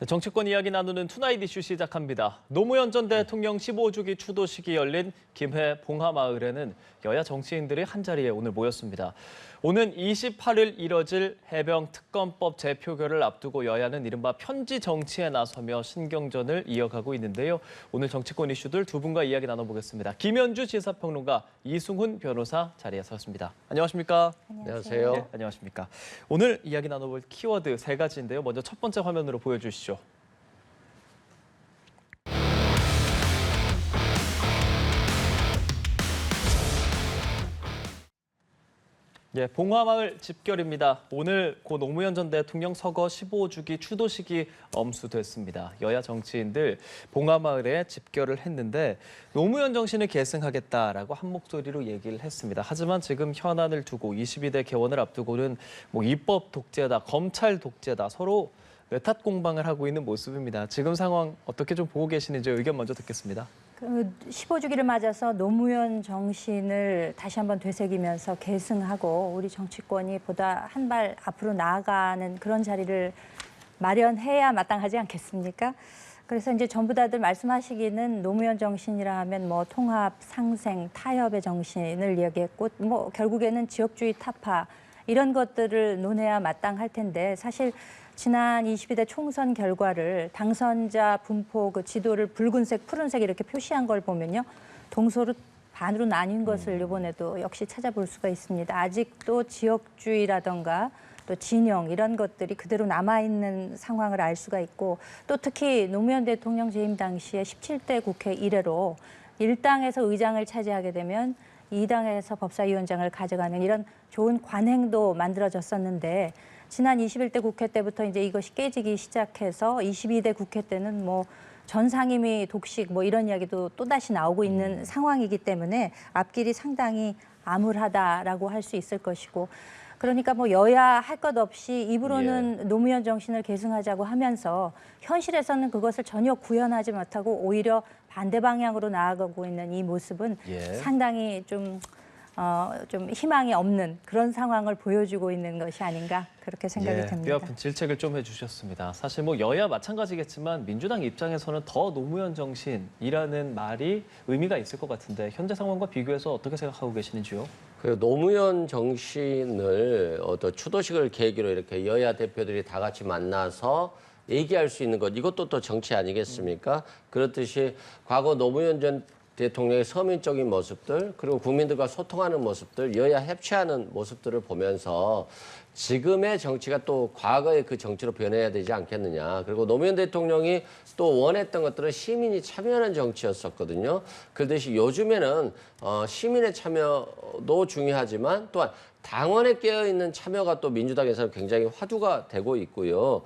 정치권 이야기 나누는 투나잇 이슈 시작합니다. 노무현 전 대통령 15주기 추도식이 열린 김해 봉하마을에는 여야 정치인들이 한자리에 오늘 모였습니다. 오는 28일 이뤄질 해병 특검법 재표결을 앞두고 여야는 이른바 편지 정치에 나서며 신경전을 이어가고 있는데요. 오늘 정치권 이슈들 두 분과 이야기 나눠보겠습니다. 김현주 시사평론가, 이승훈 변호사 자리에 섰습니다. 안녕하십니까? 안녕하세요. 네, 안녕하십니까? 오늘 이야기 나눠볼 키워드 세 가지인데요. 먼저 첫 번째 화면으로 보여주시죠. 예, 봉하마을 집결입니다. 오늘 고 노무현 전 대통령 서거 15주기 추도식이 엄수됐습니다. 여야 정치인들 봉하마을에 집결을 했는데 노무현 정신을 계승하겠다라고 한 목소리로 얘기를 했습니다. 하지만 지금 현안을 두고 22대 개원을 앞두고는 입법 독재다, 검찰 독재다, 서로 외탓 공방을 하고 있는 모습입니다. 지금 상황 어떻게 좀 보고 계시는지 의견 먼저 듣겠습니다. 15주기를 맞아서 노무현 정신을 다시 한번 되새기면서 계승하고 우리 정치권이 보다 한 발 앞으로 나아가는 그런 자리를 마련해야 마땅하지 않겠습니까? 그래서 이제 전부 다들 말씀하시기는 노무현 정신이라 하면 통합, 상생, 타협의 정신을 이야기했고 결국에는 지역주의 타파 이런 것들을 논해야 마땅할 텐데 사실 지난 22대 총선 결과를 당선자 분포 그 지도를 붉은색, 푸른색 이렇게 표시한 걸 보면요. 동서로 반으로 나뉜 것을 이번에도 역시 찾아볼 수가 있습니다. 아직도 지역주의라던가 또 진영 이런 것들이 그대로 남아있는 상황을 알 수가 있고 또 특히 노무현 대통령 재임 당시에 17대 국회 이래로 1당에서 의장을 차지하게 되면 2당에서 법사위원장을 가져가는 이런 좋은 관행도 만들어졌었는데 지난 21대 국회 때부터 이제 이것이 깨지기 시작해서 22대 국회 때는 전 상임위 독식 이런 이야기도 또다시 나오고 있는 상황이기 때문에 앞길이 상당히 암울하다라고 할 수 있을 것이고 그러니까 여야 할 것 없이 입으로는 노무현 정신을 계승하자고 하면서 현실에서는 그것을 전혀 구현하지 못하고 오히려 반대 방향으로 나아가고 있는 이 모습은 상당히 좀 희망이 없는 그런 상황을 보여주고 있는 것이 아닌가 그렇게 생각이 듭니다. 뼈아픈 질책을 좀 해주셨습니다. 사실 여야 마찬가지겠지만 민주당 입장에서는 더 노무현 정신이라는 말이 의미가 있을 것 같은데 현재 상황과 비교해서 어떻게 생각하고 계시는지요? 그 노무현 정신을 추도식을 계기로 이렇게 여야 대표들이 다 같이 만나서 얘기할 수 있는 것 이것도 또 정치 아니겠습니까? 그렇듯이 과거 노무현 전 대통령의 서민적인 모습들 그리고 국민들과 소통하는 모습들 여야 협치하는 모습들을 보면서 지금의 정치가 또 과거의 그 정치로 변해야 되지 않겠느냐. 그리고 노무현 대통령이 또 원했던 것들은 시민이 참여하는 정치였었거든요. 그렇듯이 요즘에는 시민의 참여도 중요하지만 또한 당원에 깨어있는 참여가 또 민주당에서는 굉장히 화두가 되고 있고요.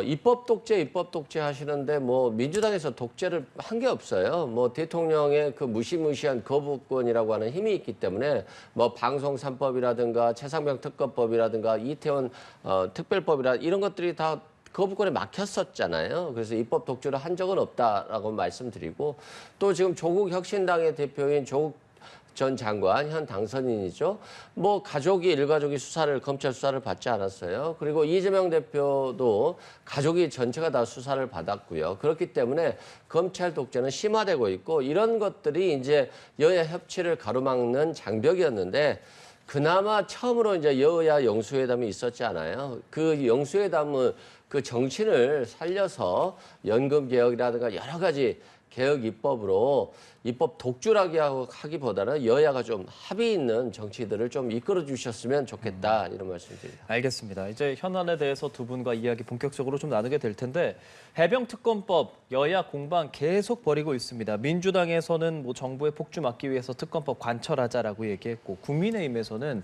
입법 독재 하시는데 민주당에서 독재를 한 게 없어요. 대통령의 그 무시무시한 거부권이라고 하는 힘이 있기 때문에 방송 3법이라든가 최상병 특검법이라든가 이태원 특별법이라 이런 것들이 다 거부권에 막혔었잖아요. 그래서 입법 독재를 한 적은 없다라고 말씀드리고 또 지금 조국 혁신당의 대표인 조국 전 장관, 현 당선인이죠. 일가족이 검찰 수사를 받지 않았어요. 그리고 이재명 대표도 가족이 전체가 다 수사를 받았고요. 그렇기 때문에 검찰 독재는 심화되고 있고 이런 것들이 이제 여야 협치를 가로막는 장벽이었는데 그나마 처음으로 이제 여야 영수회담이 있었잖아요. 그 영수회담은 그 정신을 살려서 연금 개혁이라든가 여러 가지 개혁 입법으로 입법 독주라기 하기보다는 여야가 좀 합의 있는 정치들을 좀 이끌어 주셨으면 좋겠다 이런 말씀드립니다. 알겠습니다. 이제 현안에 대해서 두 분과 이야기 본격적으로 좀 나누게 될 텐데 해병 특검법 여야 공방 계속 벌이고 있습니다. 민주당에서는 정부의 폭주 막기 위해서 특검법 관철하자라고 얘기했고 국민의힘에서는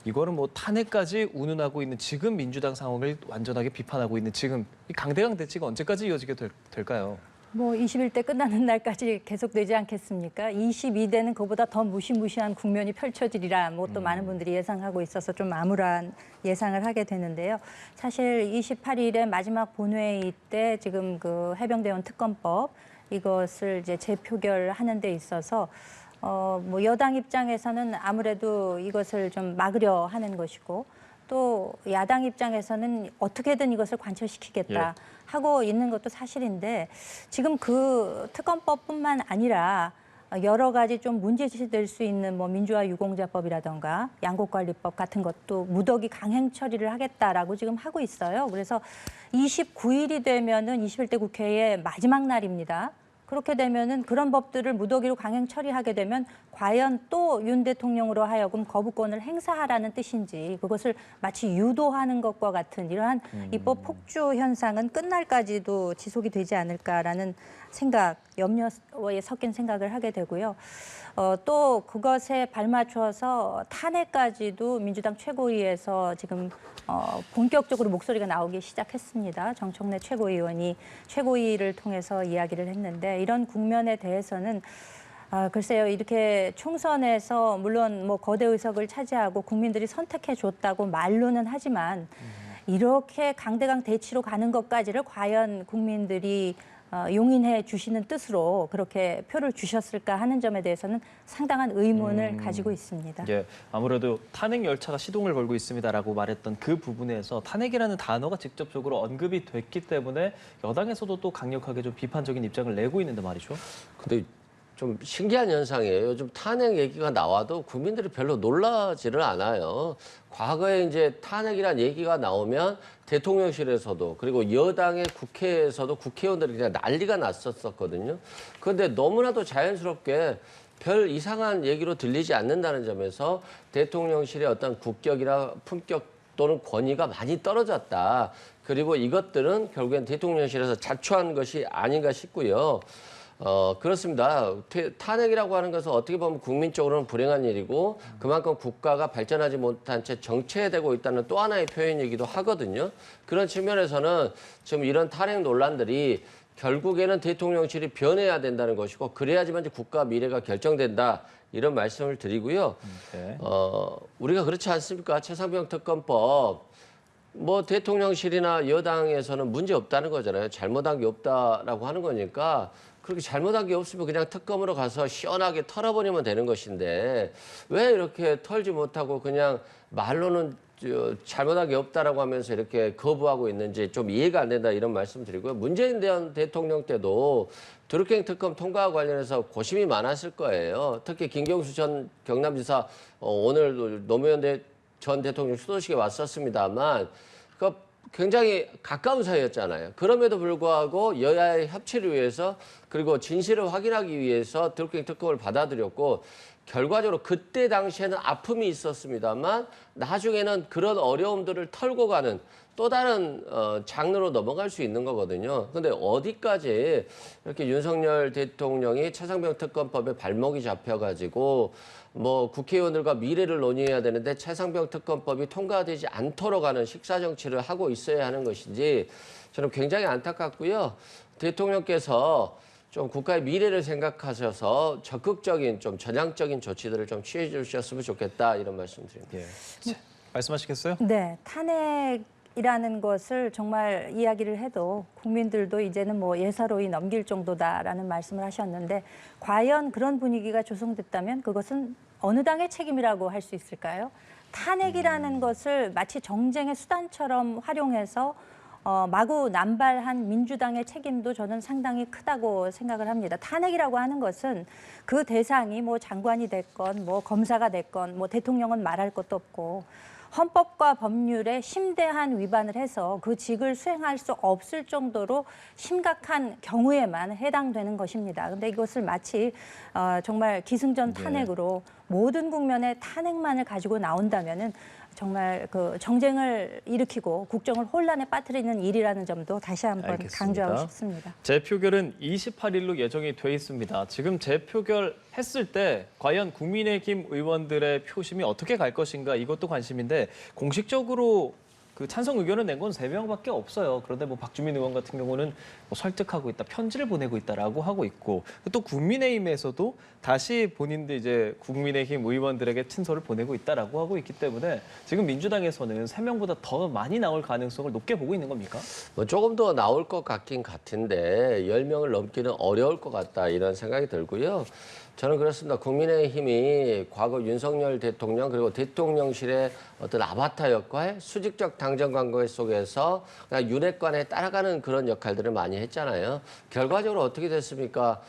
이거는 탄핵까지 운운하고 있는 지금 민주당 상황을 완전하게 비판하고 있는 지금 이 강대강 대치가 언제까지 이어지게 될까요? 21대 끝나는 날까지 계속되지 않겠습니까? 22대는 그보다 더 무시무시한 국면이 펼쳐지리라 또 많은 분들이 예상하고 있어서 좀 암울한 예상을 하게 되는데요. 사실 28일에 마지막 본회의 때 지금 그 해병대원 특검법 이것을 이제 재표결하는 데 있어서 여당 입장에서는 아무래도 이것을 좀 막으려 하는 것이고 또 야당 입장에서는 어떻게든 이것을 관철시키겠다. 하고 있는 것도 사실인데 지금 그 특검법뿐만 아니라 여러 가지 좀 문제될 수 있는 뭐 민주화 유공자법이라던가 양곡관리법 같은 것도 무더기 강행 처리를 하겠다라고 지금 하고 있어요. 그래서 29일이 되면은 21대 국회의 마지막 날입니다. 그렇게 되면은 그런 법들을 무더기로 강행 처리하게 되면 과연 또 윤 대통령으로 하여금 거부권을 행사하라는 뜻인지 그것을 마치 유도하는 것과 같은 이러한 입법 폭주 현상은 끝날까지도 지속이 되지 않을까라는 생각, 염려에 섞인 생각을 하게 되고요. 또 그것에 발맞춰서 탄핵까지도 민주당 최고위에서 지금 본격적으로 목소리가 나오기 시작했습니다. 정청래 최고위원이 최고위를 통해서 이야기를 했는데 이런 국면에 대해서는 글쎄요, 이렇게 총선에서 물론 뭐 거대 의석을 차지하고 국민들이 선택해 줬다고 말로는 하지만 이렇게 강대강 대치로 가는 것까지를 과연 국민들이 용인해 주시는 뜻으로 그렇게 표를 주셨을까 하는 점에 대해서는 상당한 의문을 가지고 있습니다. 예, 아무래도 탄핵 열차가 시동을 걸고 있습니다라고 말했던 그 부분에서 탄핵이라는 단어가 직접적으로 언급이 됐기 때문에 여당에서도 또 강력하게 좀 비판적인 입장을 내고 있는데 말이죠. 근데 좀 신기한 현상이에요. 요즘 탄핵 얘기가 나와도 국민들이 별로 놀라지를 않아요. 과거에 이제 탄핵이란 얘기가 나오면 대통령실에서도 그리고 여당의 국회에서도 국회의원들이 그냥 난리가 났었거든요. 그런데 너무나도 자연스럽게 별 이상한 얘기로 들리지 않는다는 점에서 대통령실의 어떤 국격이나 품격 또는 권위가 많이 떨어졌다. 그리고 이것들은 결국엔 대통령실에서 자초한 것이 아닌가 싶고요. 그렇습니다. 탄핵이라고 하는 것은 어떻게 보면 국민적으로는 불행한 일이고 그만큼 국가가 발전하지 못한 채 정체되고 있다는 또 하나의 표현이기도 하거든요. 그런 측면에서는 지금 이런 탄핵 논란들이 결국에는 대통령실이 변해야 된다는 것이고 그래야지만 이제 국가 미래가 결정된다. 이런 말씀을 드리고요. 네. 우리가 그렇지 않습니까? 최상병 특검법. 뭐 대통령실이나 여당에서는 문제 없다는 거잖아요. 잘못한 게 없다라고 하는 거니까 그렇게 잘못한 게 없으면 그냥 특검으로 가서 시원하게 털어버리면 되는 것인데 왜 이렇게 털지 못하고 그냥 말로는 잘못한 게 없다라고 하면서 이렇게 거부하고 있는지 좀 이해가 안 된다 이런 말씀 드리고요. 문재인 대통령 때도 드루킹 특검 통과와 관련해서 고심이 많았을 거예요. 특히 김경수 전 경남지사 오늘 노무현 전 대통령 수도식에 왔었습니다만 그 굉장히 가까운 사이였잖아요. 그럼에도 불구하고 여야의 협치를 위해서 그리고 진실을 확인하기 위해서 드루킹 특검을 받아들였고 결과적으로 그때 당시에는 아픔이 있었습니다만 나중에는 그런 어려움들을 털고 가는 또 다른 장르로 넘어갈 수 있는 거거든요. 근데 어디까지 이렇게 윤석열 대통령이 최상병 특검법에 발목이 잡혀가지고 뭐 국회의원들과 미래를 논의해야 되는데 최상병 특검법이 통과되지 않도록 하는 식사정치를 하고 있어야 하는 것인지 저는 굉장히 안타깝고요. 대통령께서 좀 국가의 미래를 생각하셔서 적극적인 좀 전향적인 조치들을 좀 취해 주셨으면 좋겠다 이런 말씀드립니다. 예. 자, 말씀하시겠어요? 네, 탄핵이라는 것을 정말 이야기를 해도 국민들도 이제는 뭐 예사로이 넘길 정도다라는 말씀을 하셨는데 과연 그런 분위기가 조성됐다면 그것은 어느 당의 책임이라고 할 수 있을까요? 탄핵이라는 것을 마치 정쟁의 수단처럼 활용해서 마구 남발한 민주당의 책임도 저는 상당히 크다고 생각을 합니다. 탄핵이라고 하는 것은 그 대상이 뭐 장관이 됐건 뭐 검사가 됐건 뭐 대통령은 말할 것도 없고 헌법과 법률에 심대한 위반을 해서 그 직을 수행할 수 없을 정도로 심각한 경우에만 해당되는 것입니다. 그런데 이것을 마치 정말 기승전 탄핵으로 모든 국면의 탄핵만을 가지고 나온다면은 정말 그 정쟁을 일으키고 국정을 혼란에 빠뜨리는 일이라는 점도 다시 한번 알겠습니다. 강조하고 싶습니다. 재표결은 28일로 예정이 돼 있습니다. 지금 재표결 했을 때 과연 국민의힘 의원들의 표심이 어떻게 갈 것인가 이것도 관심인데 공식적으로 그 찬성 의견을 낸 건 3명밖에 없어요. 그런데 뭐 박주민 의원 같은 경우는 뭐 설득하고 있다, 편지를 보내고 있다라고 하고 있고 또 국민의힘에서도 다시 본인들 이제 국민의힘 의원들에게 친서를 보내고 있다라고 하고 있기 때문에 지금 민주당에서는 3명보다 더 많이 나올 가능성을 높게 보고 있는 겁니까? 뭐 조금 더 나올 것 같긴 같은데 10명을 넘기는 어려울 것 같다 이런 생각이 들고요. 저는 그렇습니다. 국민의힘이 과거 윤석열 대통령 그리고 대통령실의 어떤 아바타 역할, 수직적 당 당정 관계 속에서 그냥 윤핵관에 따라가는 그런 역할들을 많이 했잖아요. 결과적으로 어떻게 됐습니까?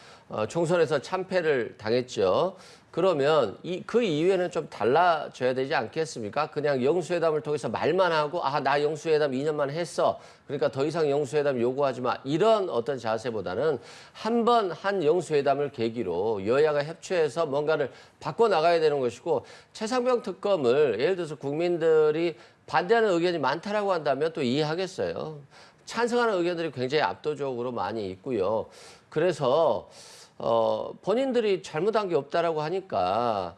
총선에서 참패를 당했죠. 그러면 그 이후에는 좀 달라져야 되지 않겠습니까? 그냥 영수회담을 통해서 말만 하고 나 영수회담 2년만 했어. 그러니까 더 이상 영수회담 요구하지 마. 이런 어떤 자세보다는 한 번 한 영수회담을 계기로 여야가 협치해서 뭔가를 바꿔나가야 되는 것이고 최상병 특검을 예를 들어서 국민들이 반대하는 의견이 많다라고 한다면 또 이해하겠어요. 찬성하는 의견들이 굉장히 압도적으로 많이 있고요. 그래서 본인들이 잘못한 게 없다라고 하니까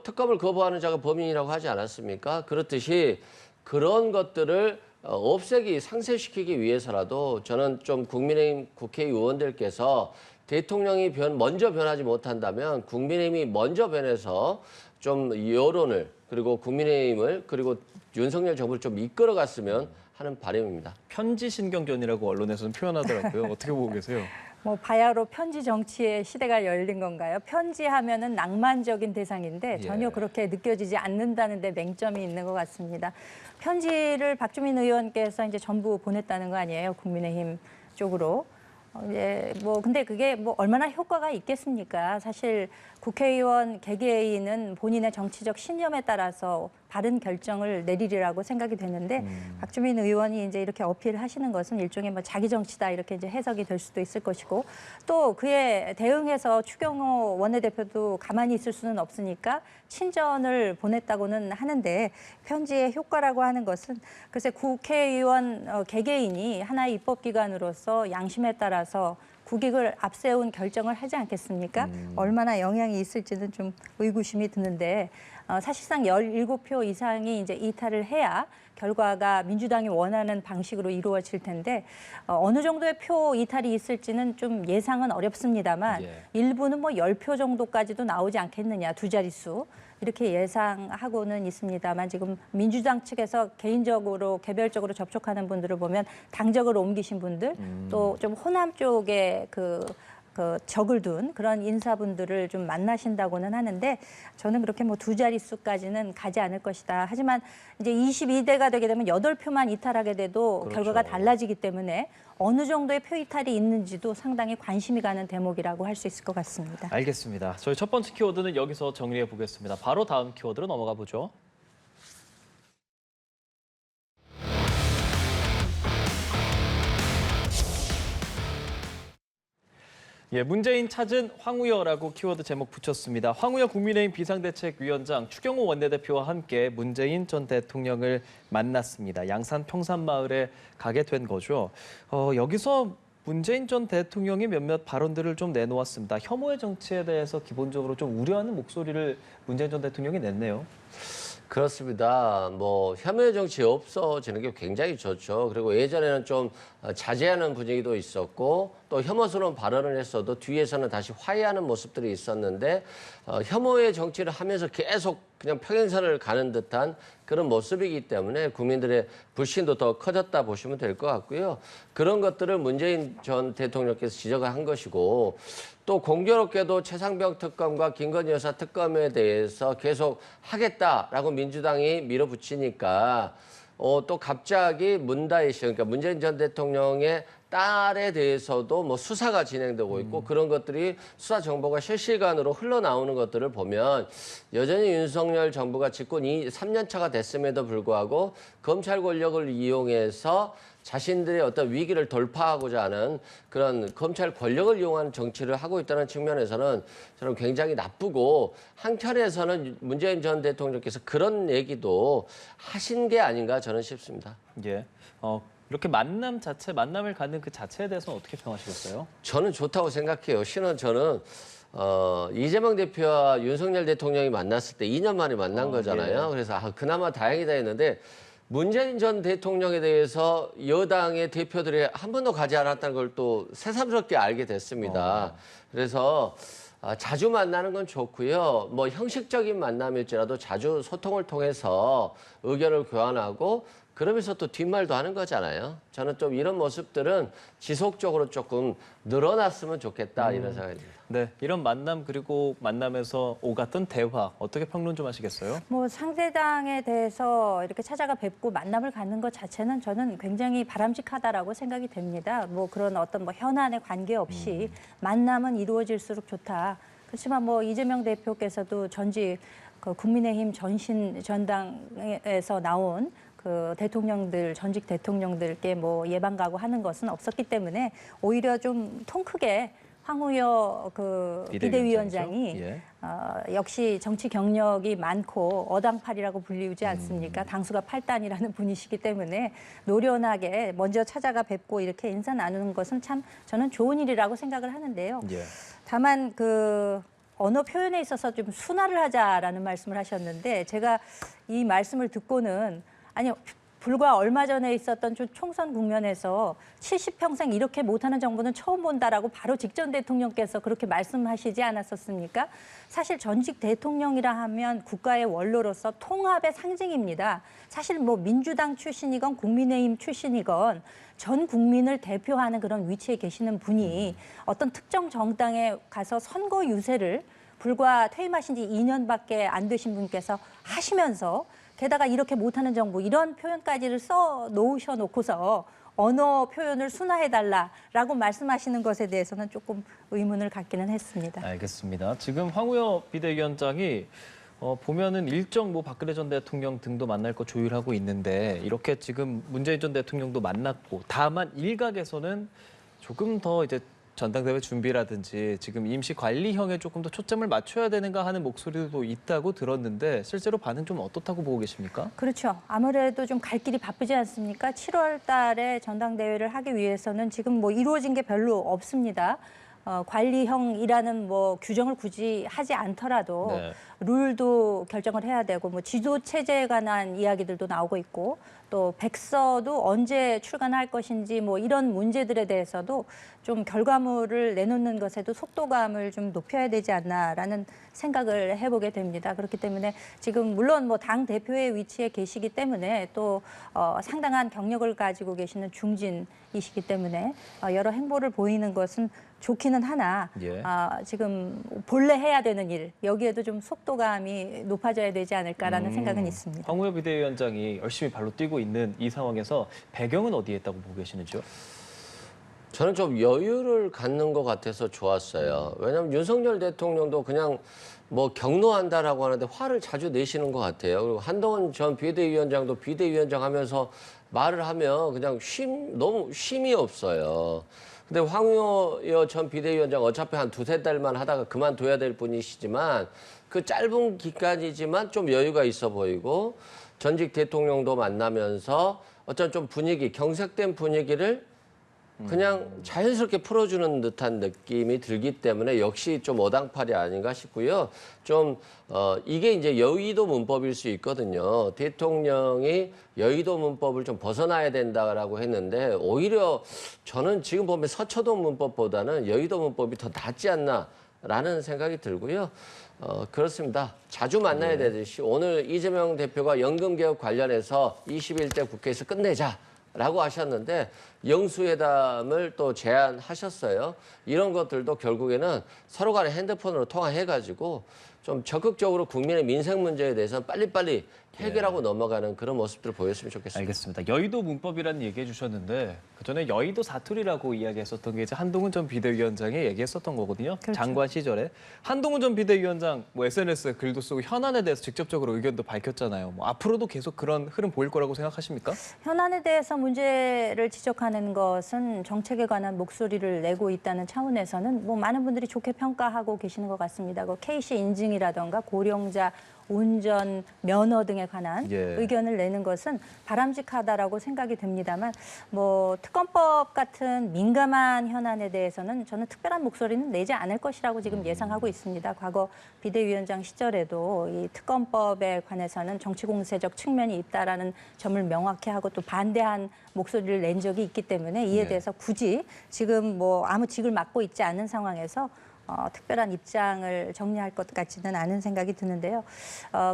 특검을 거부하는 자가 범인이라고 하지 않았습니까? 그렇듯이 그런 것들을 없애기, 상쇄시키기 위해서라도 저는 좀 국민의힘 국회의원들께서 대통령이 먼저 변하지 못한다면 국민의힘이 먼저 변해서 좀 여론을 그리고 국민의힘을 그리고 윤석열 정부를 좀 이끌어갔으면 하는 바람입니다. 편지 신경전이라고 언론에서는 표현하더라고요. 어떻게 보고 계세요? 뭐 바야흐로 편지 정치의 시대가 열린 건가요? 편지하면은 낭만적인 대상인데 전혀 예. 그렇게 느껴지지 않는다는 데 맹점이 있는 것 같습니다. 편지를 박주민 의원께서 이제 전부 보냈다는 거 아니에요? 국민의힘 쪽으로. 근데 그게 뭐 얼마나 효과가 있겠습니까? 사실 국회의원 개개인은 본인의 정치적 신념에 따라서 바른 결정을 내리리라고 생각이 되는데 박주민 의원이 이제 이렇게 어필하시는 것은 일종의 뭐 자기 정치다 이렇게 이제 해석이 될 수도 있을 것이고 또 그에 대응해서 추경호 원내대표도 가만히 있을 수는 없으니까 친전을 보냈다고는 하는데 편지의 효과라고 하는 것은 글쎄 국회의원 개개인이 하나의 입법기관으로서 양심에 따라서 국익을 앞세운 결정을 하지 않겠습니까? 얼마나 영향이 있을지는 좀 의구심이 드는데 사실상 17표 이상이 이제 이탈을 해야 결과가 민주당이 원하는 방식으로 이루어질 텐데 어느 정도의 표 이탈이 있을지는 좀 예상은 어렵습니다만 예. 일부는 뭐 10표 정도까지도 나오지 않겠느냐, 두 자릿수. 이렇게 예상하고는 있습니다만 지금 민주당 측에서 개인적으로 개별적으로 접촉하는 분들을 보면 당적을 옮기신 분들 또 좀 호남 쪽에 그 적을 둔 그런 인사분들을 좀 만나신다고는 하는데 저는 그렇게 뭐 두 자릿수까지는 가지 않을 것이다. 하지만 이제 22대가 되게 되면 8표만 이탈하게 돼도 그렇죠. 결과가 달라지기 때문에 어느 정도의 표 이탈이 있는지도 상당히 관심이 가는 대목이라고 할 수 있을 것 같습니다. 알겠습니다. 저희 첫 번째 키워드는 여기서 정리해 보겠습니다. 바로 다음 키워드로 넘어가 보죠. 예, 문재인 찾은 황우여라고 키워드 제목 붙였습니다. 황우여 국민의힘 비상대책위원장 추경호 원내대표와 함께 문재인 전 대통령을 만났습니다. 양산 평산마을에 가게 된 거죠. 여기서 문재인 전 대통령이 몇몇 발언들을 좀 내놓았습니다. 혐오의 정치에 대해서 기본적으로 좀 우려하는 목소리를 문재인 전 대통령이 냈네요. 그렇습니다. 뭐 혐오의 정치 없어지는 게 굉장히 좋죠. 그리고 예전에는 좀 자제하는 분위기도 있었고 또 혐오스러운 발언을 했어도 뒤에서는 다시 화해하는 모습들이 있었는데 혐오의 정치를 하면서 계속 그냥 평행선을 가는 듯한 그런 모습이기 때문에 국민들의 불신도 더 커졌다 보시면 될 것 같고요. 그런 것들을 문재인 전 대통령께서 지적을 한 것이고 또 공교롭게도 최상병 특검과 김건희 여사 특검에 대해서 계속 하겠다라고 민주당이 밀어붙이니까 또 갑자기 문다혜 씨, 그러니까 문재인 전 대통령의 딸에 대해서도 뭐 수사가 진행되고 있고 그런 것들이 수사 정보가 실시간으로 흘러나오는 것들을 보면 여전히 윤석열 정부가 집권 3년 차가 됐음에도 불구하고 검찰 권력을 이용해서 자신들의 어떤 위기를 돌파하고자 하는 그런 검찰 권력을 이용하는 정치를 하고 있다는 측면에서는 저는 굉장히 나쁘고 한편에서는 문재인 전 대통령께서 그런 얘기도 하신 게 아닌가 저는 싶습니다. 예, 이렇게 만남을 갖는 그 자체에 대해서는 어떻게 평하시겠어요? 저는 좋다고 생각해요. 저는 이재명 대표와 윤석열 대통령이 만났을 때 2년 만에 만난 거잖아요. 예. 그래서 그나마 다행이다 했는데 문재인 전 대통령에 대해서 여당의 대표들이 한 번도 가지 않았다는 걸 또 새삼스럽게 알게 됐습니다. 그래서 자주 만나는 건 좋고요. 뭐 형식적인 만남일지라도 자주 소통을 통해서 의견을 교환하고 그러면서 또 뒷말도 하는 거잖아요. 저는 좀 이런 모습들은 지속적으로 조금 늘어났으면 좋겠다 이런 생각입니다. 네, 이런 만남 그리고 만남에서 오갔던 대화 어떻게 평론 좀 하시겠어요? 뭐 상대당에 대해서 이렇게 찾아가 뵙고 만남을 갖는 것 자체는 저는 굉장히 바람직하다라고 생각이 됩니다. 뭐 그런 어떤 뭐 현안에 관계없이 만남은 이루어질수록 좋다. 그렇지만 뭐 이재명 대표께서도 전직 그 국민의힘 전당에서 나온 그 대통령들, 전직 대통령들께 뭐 예방가고 하는 것은 없었기 때문에 오히려 좀 통 크게 황우여 그 비대위원장이 예. 역시 정치 경력이 많고 어당팔이라고 불리우지 않습니까? 당수가 8단이라는 분이시기 때문에 노련하게 먼저 찾아가 뵙고 이렇게 인사 나누는 것은 참 저는 좋은 일이라고 생각을 하는데요. 예. 다만 그 언어 표현에 있어서 좀 순화를 하자라는 말씀을 하셨는데 제가 이 말씀을 듣고는 아니 불과 얼마 전에 있었던 총선 국면에서 70평생 이렇게 못하는 정부는 처음 본다라고 바로 직전 대통령께서 그렇게 말씀하시지 않았었습니까? 사실 전직 대통령이라 하면 국가의 원로로서 통합의 상징입니다. 사실 뭐 민주당 출신이건 국민의힘 출신이건 전 국민을 대표하는 그런 위치에 계시는 분이 어떤 특정 정당에 가서 선거 유세를 불과 퇴임하신 지 2년밖에 안 되신 분께서 하시면서 게다가 이렇게 못하는 정부 이런 표현까지를 써 놓으셔놓고서 언어 표현을 순화해달라라고 말씀하시는 것에 대해서는 조금 의문을 갖기는 했습니다. 알겠습니다. 지금 황우여 비대위원장이 보면은 일정 뭐 박근혜 전 대통령 등도 만날 거 조율하고 있는데 이렇게 지금 문재인 전 대통령도 만났고 다만 일각에서는 조금 더 이제 전당대회 준비라든지 지금 임시 관리형에 조금 더 초점을 맞춰야 되는가 하는 목소리도 있다고 들었는데 실제로 반응 좀 어떻다고 보고 계십니까? 그렇죠. 아무래도 좀 갈 길이 바쁘지 않습니까? 7월 달에 전당대회를 하기 위해서는 지금 뭐 이루어진 게 별로 없습니다. 관리형이라는 뭐 규정을 굳이 하지 않더라도 네. 룰도 결정을 해야 되고 뭐 지도 체제에 관한 이야기들도 나오고 있고 또 백서도 언제 출간할 것인지 뭐 이런 문제들에 대해서도 좀 결과물을 내놓는 것에도 속도감을 좀 높여야 되지 않나라는 생각을 해보게 됩니다. 그렇기 때문에 지금 물론 뭐 당 대표의 위치에 계시기 때문에 또 상당한 경력을 가지고 계시는 중진이시기 때문에 여러 행보를 보이는 것은 좋기는 하나 예. 지금 본래 해야 되는 일 여기에도 좀 속도감이 높아져야 되지 않을까라는 생각은 있습니다. 황우여 비대위원장이 열심히 발로 뛰고 있는 이 상황에서 배경은 어디에 있다고 보고 계시는지요? 저는 좀 여유를 갖는 것 같아서 좋았어요. 왜냐하면 윤석열 대통령도 그냥 뭐 경로한다라고 하는데 화를 자주 내시는 것 같아요. 그리고 한동훈 전 비대위원장도 비대위원장 하면서 말을 하면 그냥 너무 쉼이 없어요. 근데 황우여 전 비대위원장 어차피 한 두세 달만 하다가 그만둬야 될 분이시지만 그 짧은 기간이지만 좀 여유가 있어 보이고 전직 대통령도 만나면서 어떤 좀 분위기, 경색된 분위기를 그냥 자연스럽게 풀어주는 듯한 느낌이 들기 때문에 역시 좀 어당팔이 아닌가 싶고요. 좀 이게 이제 여의도 문법일 수 있거든요. 대통령이 여의도 문법을 좀 벗어나야 된다라고 했는데 오히려 저는 지금 보면 서초동 문법보다는 여의도 문법이 더 낫지 않나라는 생각이 들고요. 그렇습니다. 자주 만나야 되듯이 오늘 이재명 대표가 연금개혁 관련해서 21대 국회에서 끝내자. 라고 하셨는데 영수회담을 또 제안하셨어요. 이런 것들도 결국에는 서로 간에 핸드폰으로 통화해가지고 좀 적극적으로 국민의 민생 문제에 대해서는 빨리빨리 해결하고 넘어가는 그런 모습들을 보였으면 좋겠습니다. 알겠습니다. 여의도 문법이라는 얘기해 주셨는데 그전에 여의도 사투리라고 이야기했었던 게 이제 한동훈 전 비대위원장이 얘기했었던 거거든요. 그렇죠. 장관 시절에. 한동훈 전 비대위원장 뭐 SNS에 글도 쓰고 현안에 대해서 직접적으로 의견도 밝혔잖아요. 뭐 앞으로도 계속 그런 흐름 보일 거라고 생각하십니까? 현안에 대해서 문제를 지적하는 것은 정책에 관한 목소리를 내고 있다는 차원에서는 뭐 많은 분들이 좋게 평가하고 계시는 것 같습니다. 그 KC 인증이라던가 고령자 운전 면허 등에 관한 예. 의견을 내는 것은 바람직하다라고 생각이 됩니다만 뭐 특검법 같은 민감한 현안에 대해서는 저는 특별한 목소리는 내지 않을 것이라고 지금 예상하고 있습니다. 과거 비대위원장 시절에도 이 특검법에 관해서는 정치 공세적 측면이 있다라는 점을 명확히 하고 또 반대한 목소리를 낸 적이 있기 때문에 이에 네. 대해서 굳이 지금 뭐 아무 직을 맡고 있지 않은 상황에서 특별한 입장을 정리할 것 같지는 않은 생각이 드는데요.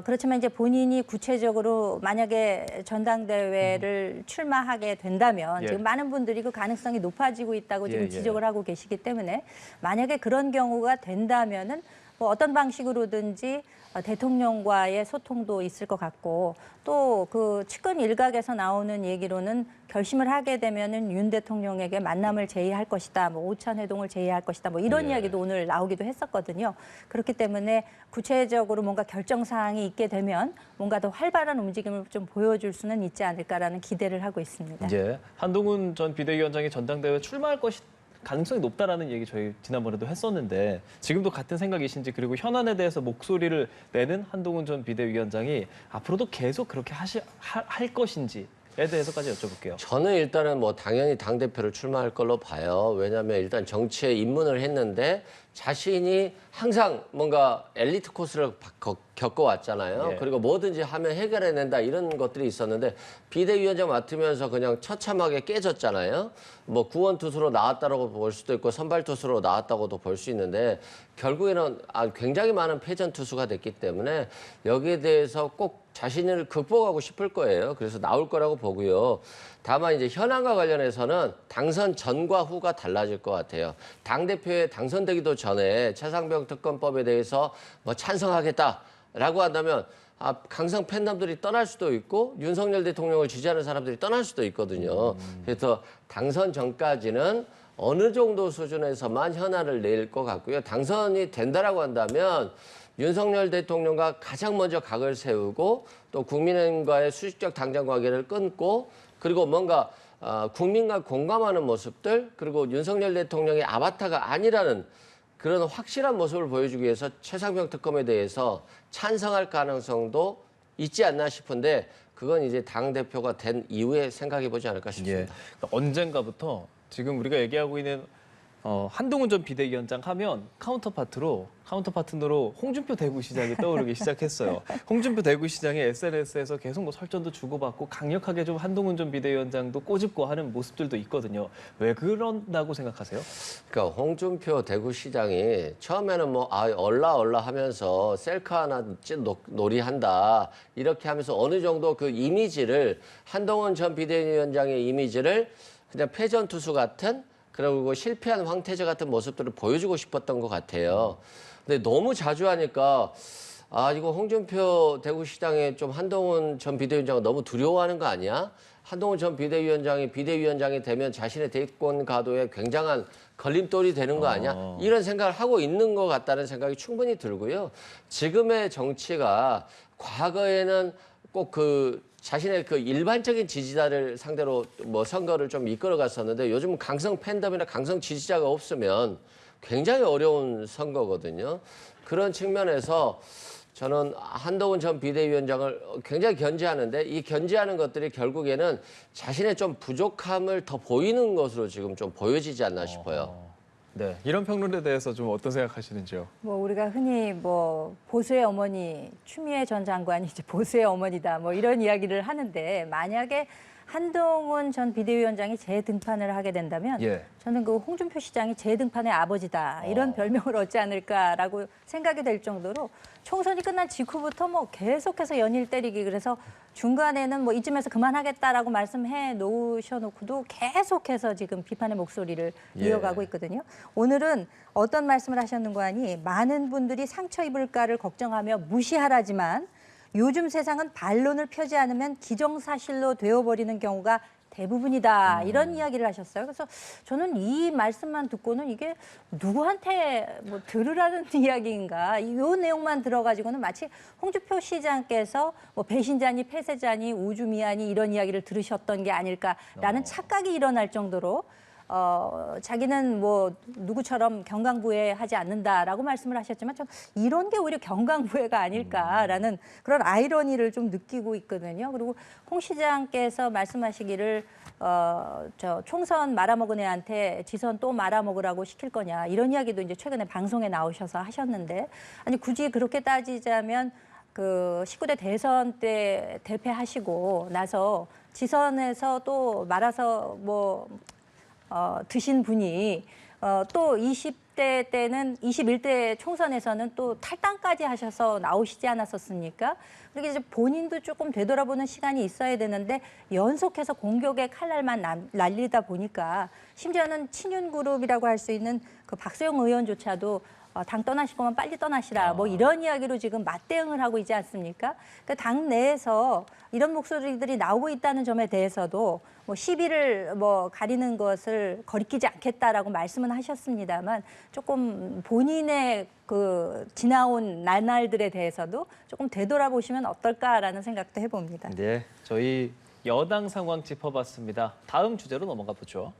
그렇지만 이제 본인이 구체적으로 만약에 전당대회를 출마하게 된다면 예. 지금 많은 분들이 그 가능성이 높아지고 있다고 지금 예. 지적을 하고 계시기 때문에 만약에 그런 경우가 된다면은 뭐 어떤 방식으로든지 대통령과의 소통도 있을 것 같고 또 그 측근 일각에서 나오는 얘기로는 결심을 하게 되면은 윤 대통령에게 만남을 제의할 것이다, 뭐 오찬 회동을 제의할 것이다, 뭐 이런 예. 이야기도 오늘 나오기도 했었거든요. 그렇기 때문에 구체적으로 뭔가 결정 사항이 있게 되면 뭔가 더 활발한 움직임을 좀 보여줄 수는 있지 않을까라는 기대를 하고 있습니다. 예. 한동훈 전 비대위원장이 전당대회 출마할 것이 가능성이 높다라는 얘기 저희 지난번에도 했었는데 지금도 같은 생각이신지 그리고 현안에 대해서 목소리를 내는 한동훈 전 비대위원장이 앞으로도 계속 그렇게 할 것인지에 대해서까지 여쭤볼게요. 저는 일단은 뭐 당연히 당대표를 출마할 걸로 봐요. 왜냐하면 일단 정치에 입문을 했는데 자신이 항상 뭔가 엘리트 코스를 겪어왔잖아요. 예. 그리고 뭐든지 하면 해결해낸다 이런 것들이 있었는데 비대위원장 맡으면서 그냥 처참하게 깨졌잖아요. 뭐 구원 투수로 나왔다고 볼 수도 있고 선발 투수로 나왔다고도 볼 수 있는데 결국에는 굉장히 많은 패전 투수가 됐기 때문에 여기에 대해서 꼭 자신을 극복하고 싶을 거예요. 그래서 나올 거라고 보고요. 다만 이제 현안과 관련해서는 당선 전과 후가 달라질 것 같아요. 당대표에 당선되기도 전에 최상병 특검법에 대해서 뭐 찬성하겠다라고 한다면 강성 팬덤들이 떠날 수도 있고 윤석열 대통령을 지지하는 사람들이 떠날 수도 있거든요. 그래서 당선 전까지는 어느 정도 수준에서만 현안을 낼 것 같고요. 당선이 된다라고 한다면 윤석열 대통령과 가장 먼저 각을 세우고 또 국민과의 수직적 당정 관계를 끊고 그리고 뭔가 국민과 공감하는 모습들 그리고 윤석열 대통령의 아바타가 아니라는 그런 확실한 모습을 보여주기 위해서 최상병 특검에 대해서 찬성할 가능성도 있지 않나 싶은데 그건 이제 당대표가 된 이후에 생각해 보지 않을까 싶습니다. 예. 그러니까 언젠가부터 지금 우리가 얘기하고 있는 한동훈 전 비대위원장 하면 카운터파트너로 홍준표 대구시장이 떠오르기 시작했어요. 홍준표 대구시장이 SNS에서 계속 뭐 설전도 주고받고 강력하게 좀 한동훈 전 비대위원장도 꼬집고 하는 모습들도 있거든요. 왜 그런다고 생각하세요? 그러니까 홍준표 대구시장이 처음에는 뭐 얼라 하면서 셀카 하나 놀이한다 이렇게 하면서 어느 정도 그 이미지를 한동훈 전 비대위원장의 이미지를 그냥 패전 투수 같은 그리고 실패한 황태자 같은 모습들을 보여주고 싶었던 것 같아요. 근데 너무 자주 하니까 이거 홍준표 대구시장에 좀 한동훈 전 비대위원장을 너무 두려워하는 거 아니야? 한동훈 전 비대위원장이 되면 자신의 대권 가도에 굉장한 걸림돌이 되는 거 아니야? 이런 생각을 하고 있는 것 같다는 생각이 충분히 들고요. 지금의 정치가 과거에는 꼭 자신의 그 일반적인 지지자를 상대로 뭐 선거를 좀 이끌어 갔었는데 요즘은 강성 팬덤이나 강성 지지자가 없으면 굉장히 어려운 선거거든요. 그런 측면에서 저는 한동훈 전 비대위원장을 굉장히 견제하는데 이 견제하는 것들이 결국에는 자신의 좀 부족함을 더 보이는 것으로 지금 좀 보여지지 않나 싶어요. 네, 이런 평론에 대해서 좀 어떤 생각하시는지요? 뭐 우리가 흔히 뭐 보수의 어머니 추미애 전 장관이 이제 보수의 어머니다 뭐 이런 이야기를 하는데 만약에 한동훈 전 비대위원장이 재등판을 하게 된다면 예. 저는 그 홍준표 시장이 재등판의 아버지다 이런 별명을 얻지 않을까라고 생각이 될 정도로 총선이 끝난 직후부터 뭐 계속해서 연일 때리기 그래서 중간에는 뭐 이쯤에서 그만하겠다라고 말씀해 놓으셔놓고도 계속해서 지금 비판의 목소리를 이어가고 있거든요. 오늘은 어떤 말씀을 하셨는가 하니 많은 분들이 상처 입을까를 걱정하며 무시하라지만 요즘 세상은 반론을 펴지 않으면 기정사실로 되어버리는 경우가 대부분이다. 이런 이야기를 하셨어요. 그래서 저는 이 말씀만 듣고는 이게 누구한테 뭐 들으라는 이야기인가. 이 내용만 들어가지고는 마치 홍준표 시장께서 뭐 배신자니 폐쇄자니 우주미아니 이런 이야기를 들으셨던 게 아닐까라는 착각이 일어날 정도로 자기는 뭐 누구처럼 경강부회하지 않는다라고 말씀을 하셨지만 좀 이런 게 오히려 경강부회가 아닐까라는 그런 아이러니를 좀 느끼고 있거든요. 그리고 홍 시장께서 말씀하시기를 저 총선 말아먹은 애한테 지선 또 말아먹으라고 시킬 거냐 이런 이야기도 이제 최근에 방송에 나오셔서 하셨는데 아니 굳이 그렇게 따지자면 그 19대 대선 때 대패하시고 나서 지선에서 또 말아서 뭐 드신 분이 또 20대 때는 21대 총선에서는 또 탈당까지 하셔서 나오시지 않았었습니까? 그리고 이제 본인도 조금 되돌아보는 시간이 있어야 되는데 연속해서 공격의 칼날만 날리다 보니까 심지어는 친윤그룹이라고 할 수 있는 그 박수영 의원조차도 당 떠나실 거면 빨리 떠나시라 뭐 이런 이야기로 지금 맞대응을 하고 있지 않습니까? 그 당 내에서 이런 목소리들이 나오고 있다는 점에 대해서도 뭐 시비를 뭐 가리는 것을 거리끼지 않겠다라고 말씀은 하셨습니다만 조금 본인의 그 지나온 나날들에 대해서도 조금 되돌아보시면 어떨까라는 생각도 해봅니다. 네, 저희 여당 상황 짚어봤습니다. 다음 주제로 넘어가 보죠.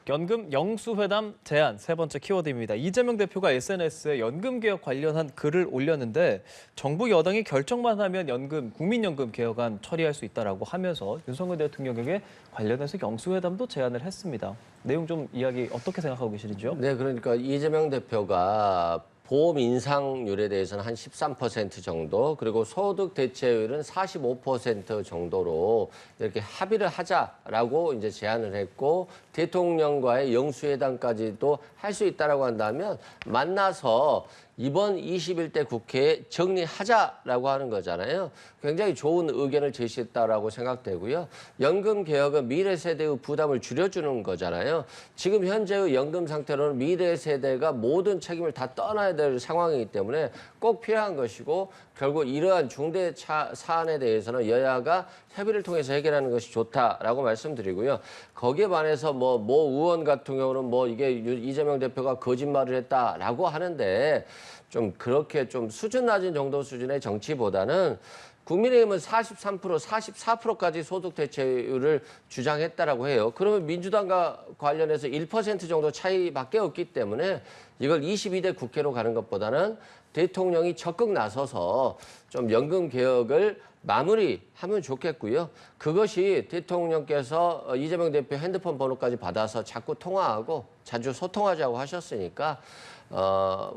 연금 영수회담 제안 세 번째 키워드입니다. 이재명 대표가 SNS에 연금 개혁 관련한 글을 올렸는데 정부 여당이 결정만 하면 연금, 국민연금 개혁안 처리할 수 있다라고 하면서 윤석열 대통령에게 관련해서 영수회담도 제안을 했습니다. 내용 좀 이야기 어떻게 생각하고 계시는지요? 네, 그러니까 이재명 대표가 보험 인상률에 대해서는 한 13% 정도, 그리고 소득 대체율은 45% 정도로 이렇게 합의를 하자라고 이제 제안을 했고, 대통령과의 영수회담까지도 할 수 있다라고 한다면 만나서 이번 21대 국회에 정리하자라고 하는 거잖아요. 굉장히 좋은 의견을 제시했다라고 생각되고요. 연금 개혁은 미래 세대의 부담을 줄여주는 거잖아요. 지금 현재의 연금 상태로는 미래 세대가 모든 책임을 다 떠나야 될 상황이기 때문에 꼭 필요한 것이고, 결국 이러한 중대 사안에 대해서는 여야가 협의를 통해서 해결하는 것이 좋다라고 말씀드리고요. 거기에 반해서 모 의원 같은 경우는 뭐 이게 이재명 대표가 거짓말을 했다라고 하는데, 좀 그렇게 좀 수준 낮은 정도 수준의 정치보다는 국민의힘은 43%, 44%까지 소득 대체율을 주장했다라고 해요. 그러면 민주당과 관련해서 1% 정도 차이밖에 없기 때문에 이걸 22대 국회로 가는 것보다는 대통령이 적극 나서서 좀 연금 개혁을 마무리하면 좋겠고요. 그것이 대통령께서 이재명 대표 핸드폰 번호까지 받아서 자꾸 통화하고 자주 소통하자고 하셨으니까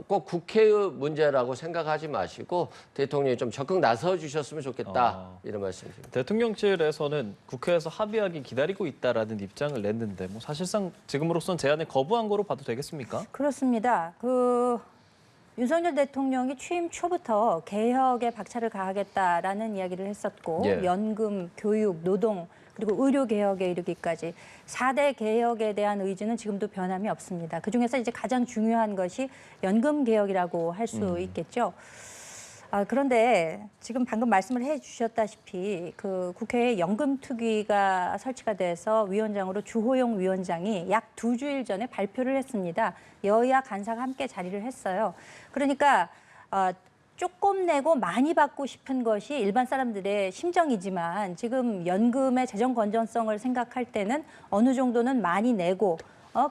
꼭 국회의 문제라고 생각하지 마시고 대통령이 좀 적극 나서 주셨으면 좋겠다, 이런 말씀입니다. 대통령실에서는 국회에서 합의하기 기다리고 있다라는 입장을 냈는데 뭐 사실상 지금으로선 제안을 거부한 거로 봐도 되겠습니까? 그렇습니다. 윤석열 대통령이 취임 초부터 개혁에 박차를 가하겠다라는 이야기를 했었고, 예. 연금, 교육, 노동, 그리고 의료 개혁에 이르기까지 4대 개혁에 대한 의지는 지금도 변함이 없습니다. 그중에서 이제 가장 중요한 것이 연금 개혁이라고 할 수 있겠죠. 그런데 지금 방금 말씀을 해주셨다시피 그 국회에 연금특위가 설치가 돼서 위원장으로 주호영 위원장이 약 2주일 전에 발표를 했습니다. 여야 간사가 함께 자리를 했어요. 그러니까 조금 내고 많이 받고 싶은 것이 일반 사람들의 심정이지만 지금 연금의 재정 건전성을 생각할 때는 어느 정도는 많이 내고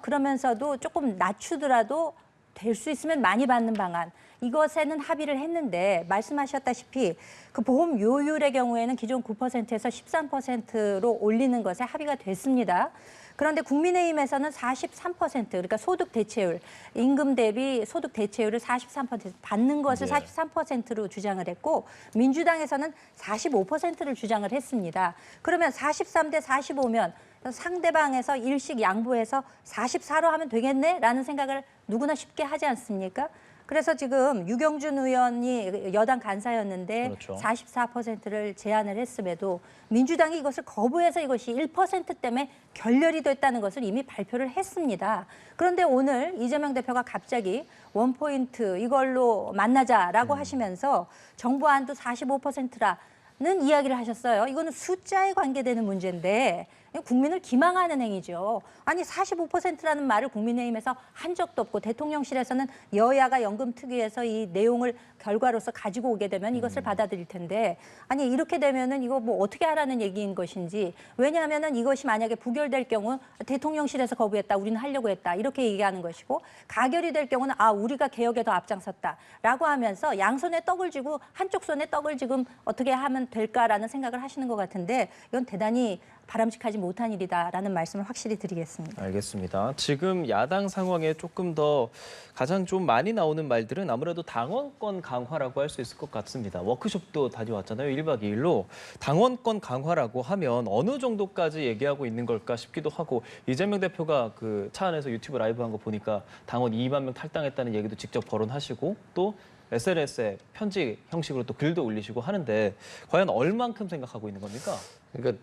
그러면서도 조금 낮추더라도 될 수 있으면 많이 받는 방안, 이것에는 합의를 했는데 말씀하셨다시피 그 보험 요율의 경우에는 기존 9%에서 13%로 올리는 것에 합의가 됐습니다. 그런데 국민의힘에서는 43%, 그러니까 소득 대체율, 임금 대비 소득 대체율을 43% 받는 것을 네. 43%로 주장을 했고, 민주당에서는 45%를 주장을 했습니다. 그러면 43대 45면 상대방에서 일식 양보해서 44로 하면 되겠네라는 생각을 누구나 쉽게 하지 않습니까? 그래서 지금 유경준 의원이 여당 간사였는데 그렇죠. 44%를 제안을 했음에도 민주당이 이것을 거부해서 이것이 1% 때문에 결렬이 됐다는 것을 이미 발표를 했습니다. 그런데 오늘 이재명 대표가 갑자기 원포인트 이걸로 만나자라고 하시면서 정부 안도 45%라는 이야기를 하셨어요. 이거는 숫자에 관계되는 문제인데 국민을 기망하는 행위죠. 아니 45%라는 말을 국민의힘에서 한 적도 없고 대통령실에서는 여야가 연금특위에서 이 내용을 결과로서 가지고 오게 되면 이것을 받아들일 텐데, 아니 이렇게 되면은 이거 뭐 어떻게 하라는 얘기인 것인지, 왜냐하면은 이것이 만약에 부결될 경우 대통령실에서 거부했다, 우리는 하려고 했다 이렇게 얘기하는 것이고, 가결이 될 경우는 우리가 개혁에 더 앞장섰다라고 하면서 양손에 떡을 쥐고 한쪽 손에 떡을 지금 어떻게 하면 될까라는 생각을 하시는 것 같은데, 이건 대단히 바람직하지 못한 일이다라는 말씀을 확실히 드리겠습니다. 알겠습니다. 지금 야당 상황에 조금 더 가장 좀 많이 나오는 말들은 아무래도 당원권 강화라고 할 수 있을 것 같습니다. 워크숍도 다녀왔잖아요. 1박 2일로. 당원권 강화라고 하면 어느 정도까지 얘기하고 있는 걸까 싶기도 하고 이재명 대표가 그 차 안에서 유튜브 라이브 한 거 보니까 당원 2만 명 탈당했다는 얘기도 직접 거론하시고 또 SNS에 편지 형식으로 또 글도 올리시고 하는데 과연 얼만큼 생각하고 있는 겁니까? 그러니까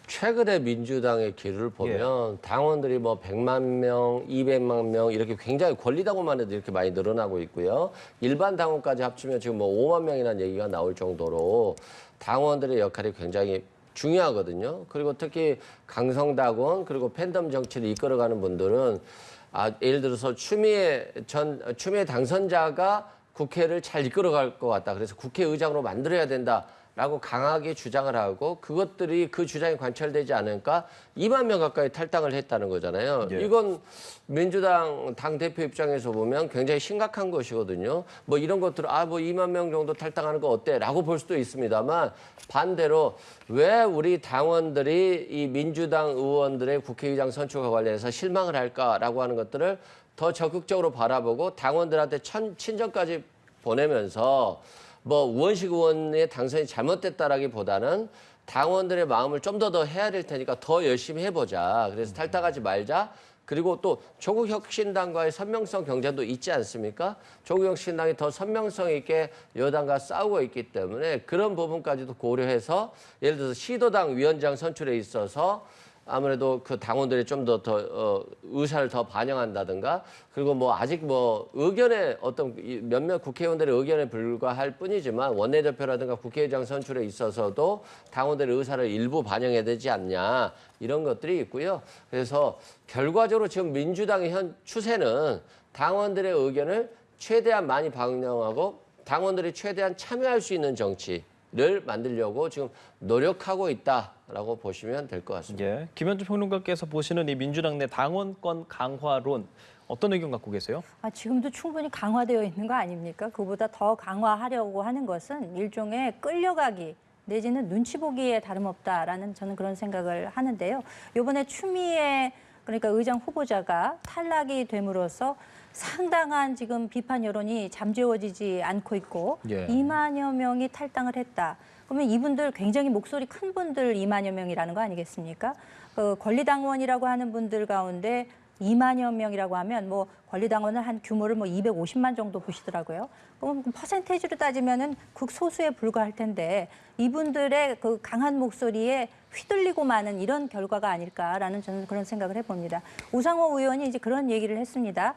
최근에 민주당의 기류를 보면 당원들이 뭐 100만 명, 200만 명 이렇게 굉장히 권리당원만 해도 이렇게 많이 늘어나고 있고요. 일반 당원까지 합치면 지금 뭐 5만 명이라는 얘기가 나올 정도로 당원들의 역할이 굉장히 중요하거든요. 그리고 특히 강성당원 그리고 팬덤 정치를 이끌어가는 분들은 예를 들어서 추미애 당선자가 국회를 잘 이끌어갈 것 같다. 그래서 국회의장으로 만들어야 된다라고 강하게 주장을 하고 그것들이 그 주장이 관철되지 않으니까 2만 명 가까이 탈당을 했다는 거잖아요. 예. 이건 민주당 당대표 입장에서 보면 굉장히 심각한 것이거든요. 뭐 이런 것들을 뭐 2만 명 정도 탈당하는 거 어때? 라고 볼 수도 있습니다만 반대로 왜 우리 당원들이 이 민주당 의원들의 국회의장 선출과 관련해서 실망을 할까라고 하는 것들을 더 적극적으로 바라보고 당원들한테 친정까지 보내면서 뭐 우원식 의원의 당선이 잘못됐다라기보다는 당원들의 마음을 좀 더 해야 될 테니까 더 열심히 해보자. 그래서 탈당하지 말자. 그리고 또 조국혁신당과의 선명성 경쟁도 있지 않습니까? 조국혁신당이 더 선명성 있게 여당과 싸우고 있기 때문에 그런 부분까지도 고려해서 예를 들어서 시도당 위원장 선출에 있어서 아무래도 그 당원들이 좀 더 의사를 더 반영한다든가 그리고 뭐 아직 뭐 의견에 어떤 몇몇 국회의원들의 의견에 불과할 뿐이지만 원내대표라든가 국회의장 선출에 있어서도 당원들의 의사를 일부 반영해야 되지 않냐 이런 것들이 있고요. 그래서 결과적으로 지금 민주당의 현 추세는 당원들의 의견을 최대한 많이 반영하고 당원들이 최대한 참여할 수 있는 정치를 만들려고 지금 노력하고 있다라고 보시면 될 것 같습니다. 예. 김현주 평론가께서 보시는 이 민주당 내 당원권 강화론 어떤 의견 갖고 계세요? 지금도 충분히 강화되어 있는 거 아닙니까? 그보다 더 강화하려고 하는 것은 일종의 끌려가기 내지는 눈치 보기에 다름없다라는 저는 그런 생각을 하는데요. 이번에 추미애 그러니까 의장 후보자가 탈락이 됨으로써 상당한 지금 비판 여론이 잠재워지지 않고 있고 2만여 명이 탈당을 했다. 그러면 이분들 굉장히 목소리 큰 분들 2만여 명이라는 거 아니겠습니까? 권리당원이라고 하는 분들 가운데 2만여 명이라고 하면 뭐 권리당원은 한 규모를 뭐 250만 정도 보시더라고요. 그럼 퍼센테이지로 따지면은 극소수에 불과할 텐데 이분들의 그 강한 목소리에 휘둘리고 마는 이런 결과가 아닐까라는 저는 그런 생각을 해봅니다. 우상호 의원이 이제 그런 얘기를 했습니다.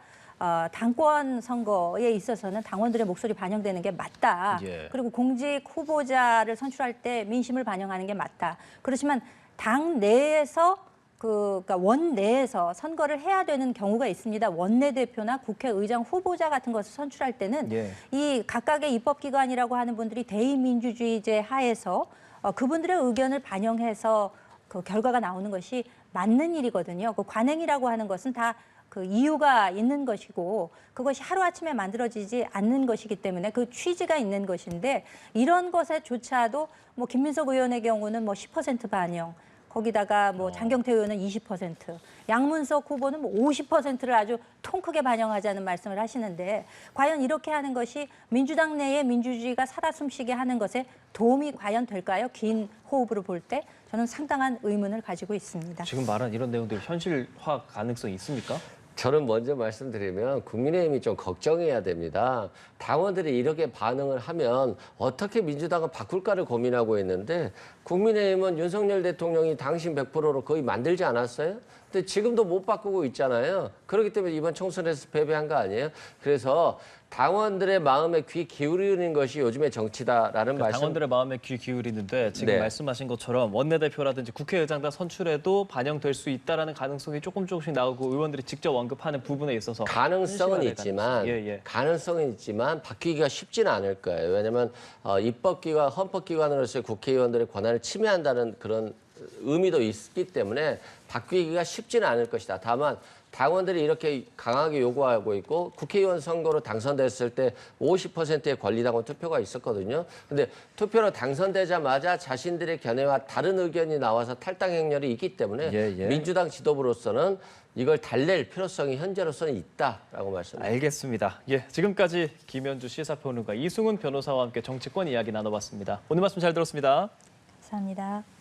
당권 선거에 있어서는 당원들의 목소리 반영되는 게 맞다. 그리고 공직 후보자를 선출할 때 민심을 반영하는 게 맞다. 그렇지만 당 내에서 그러니까 원내에서 선거를 해야 되는 경우가 있습니다. 원내대표나 국회의장 후보자 같은 것을 선출할 때는 이 각각의 입법기관이라고 하는 분들이 대의민주주의제 하에서 그분들의 의견을 반영해서 그 결과가 나오는 것이 맞는 일이거든요. 그 관행이라고 하는 것은 다 그 이유가 있는 것이고 그것이 하루아침에 만들어지지 않는 것이기 때문에 그 취지가 있는 것인데 이런 것에조차도 뭐 김민석 의원의 경우는 뭐 10% 반영 거기다가 뭐 장경태 의원은 20%, 양문석 후보는 뭐 50%를 아주 통 크게 반영하자는 말씀을 하시는데 과연 이렇게 하는 것이 민주당 내의 민주주의가 살아 숨쉬게 하는 것에 도움이 과연 될까요? 긴 호흡으로 볼 때 저는 상당한 의문을 가지고 있습니다. 지금 말한 이런 내용들이 현실화 가능성이 있습니까? 저는 먼저 말씀드리면 국민의힘이 좀 걱정해야 됩니다. 당원들이 이렇게 반응을 하면 어떻게 민주당은 바꿀까를 고민하고 있는데 국민의힘은 윤석열 대통령이 당신 100%로 거의 만들지 않았어요? 근데 지금도 못 바꾸고 있잖아요. 그렇기 때문에 이번 총선에서 패배한 거 아니에요? 그래서 당원들의 마음에 귀 기울이는 것이 요즘의 정치다라는 말씀. 당원들의 마음에 귀 기울이는데 지금 말씀하신 것처럼 원내대표라든지 국회의장단 선출에도 반영될 수 있다라는 가능성이 조금씩 나오고 의원들이 직접 언급하는 부분에 있어서 가능성은 있지만 가능성은 있지만 바뀌기가 쉽지는 않을 거예요. 왜냐하면 입법기관, 헌법기관으로서의 국회의원들의 권한을 침해한다는 그런 의미도 있기 때문에 바뀌기가 쉽지는 않을 것이다. 다만 당원들이 이렇게 강하게 요구하고 있고 국회의원 선거로 당선됐을 때 50%의 권리당원 투표가 있었거든요. 근데 투표로 당선되자마자 자신들의 견해와 다른 의견이 나와서 탈당 행렬이 있기 때문에 민주당 지도부로서는 이걸 달랠 필요성이 현재로서는 있다라고 말씀드립니다. 알겠습니다. 예, 지금까지 김현주 시사평론가 이승훈 변호사와 함께 정치권 이야기 나눠봤습니다. 오늘 말씀 잘 들었습니다. 감사합니다.